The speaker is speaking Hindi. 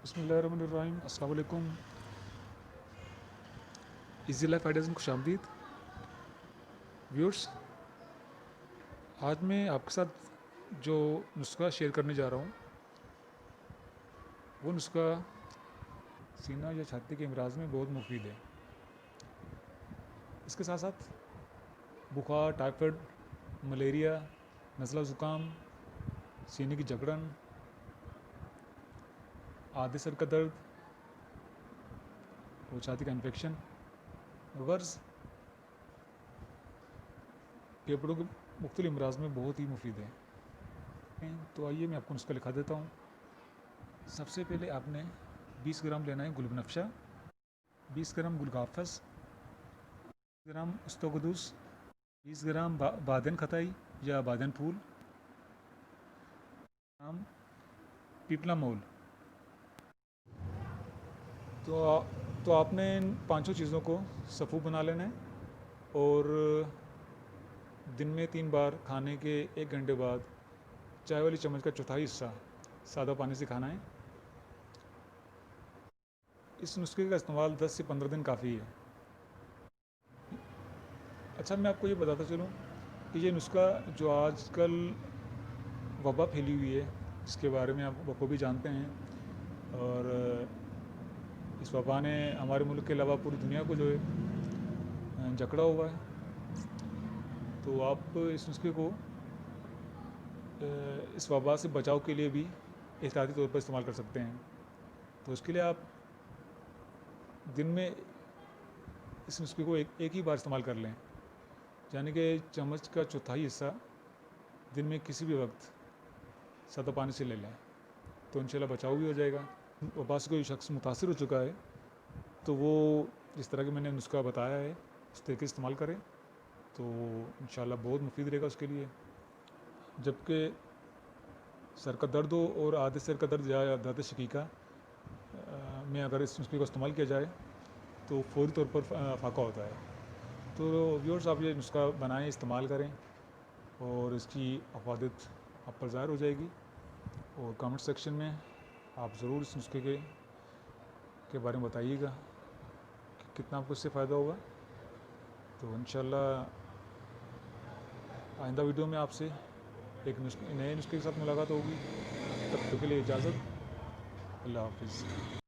बिस्मिल्लाहिर्रहमानिर्रहीम। अस्सलाम वालेकुम। इजी लाइफ आइडियाज़ में खुशामदीद व्यूअर्स। आज मैं आपके साथ जो नुस्खा शेयर करने जा रहा हूँ वो नुस्खा सीना या छाती के अमराज में बहुत मुफीद है। इसके साथ साथ बुखार, टाइफाइड, मलेरिया, नज़ला ज़ुकाम, सीने की जकड़न, आधे सर का दर्द और छाती का इन्फेक्शन, गर्ज, फेफड़ों के मुख्तलिफ अमराज में बहुत ही मुफीद है। तो आइए मैं आपको नुस्खा लिखा देता हूँ। सबसे पहले आपने 20 ग्राम लेना है गुलबनफ्शा, 20 ग्राम गुलगाफस, 20 ग्राम उस्तोगदूस, 20 ग्राम बादन खताई या बादन फूल, ग्राम पीपला मोल। तो आपने इन पांचों चीज़ों को सफ़ू बना लेना है और दिन में 3 बार खाने के 1 घंटे बाद चाय वाली चम्मच का चौथाई हिस्सा सादा पानी से खाना है। इस नुस्खे का इस्तेमाल 10 से 15 दिन काफ़ी है। अच्छा, मैं आपको ये बताता चलूँ कि ये नुस्खा जो आजकल वबा फैली हुई है, जिसके बारे में आप बखूबी जानते हैं, और इस वबा ने हमारे मुल्क के अलावा पूरी दुनिया को जो है जकड़ा हुआ है। तो आप इस नुस्खे को इस वबा से बचाव के लिए भी एहतियाती तौर पर इस्तेमाल कर सकते हैं। तो इसके लिए आप दिन में इस नुस्खे को एक ही बार इस्तेमाल कर लें, यानी कि चम्मच का चौथाई हिस्सा दिन में किसी भी वक्त सादा पानी से ले लें, तो इंशाल्लाह बचाव भी हो जाएगा। वबा से कोई शख्स मुतासिर हो चुका है तो वो जिस तरह के मैंने नुस्खा बताया है उस तरीके से इस्तेमाल करें, तो इंशाल्लाह बहुत मुफीद रहेगा उसके लिए। जबकि सर का दर्द हो और आधे सर का दर्द या दर्द शकीका में अगर इस नुस्खे का इस्तेमाल किया जाए तो फौरी तौर पर फ़ाका होता है। तो व्यूअर्स, आप ये नुस्खा बनाएं, इस्तेमाल करें और इसकी अफादत आप पर ज़ाहिर हो जाएगी। और कमेंट सेक्शन में आप ज़रूर इस नुस्खे के बारे में बताइएगा कि कितना आपको इससे फ़ायदा होगा। तो इंशाल्लाह आइंदा वीडियो में आपसे एक नए नुस्खे के साथ मुलाकात होगी। तब तक के लिए इजाज़त। अल्लाह हाफ़िज़।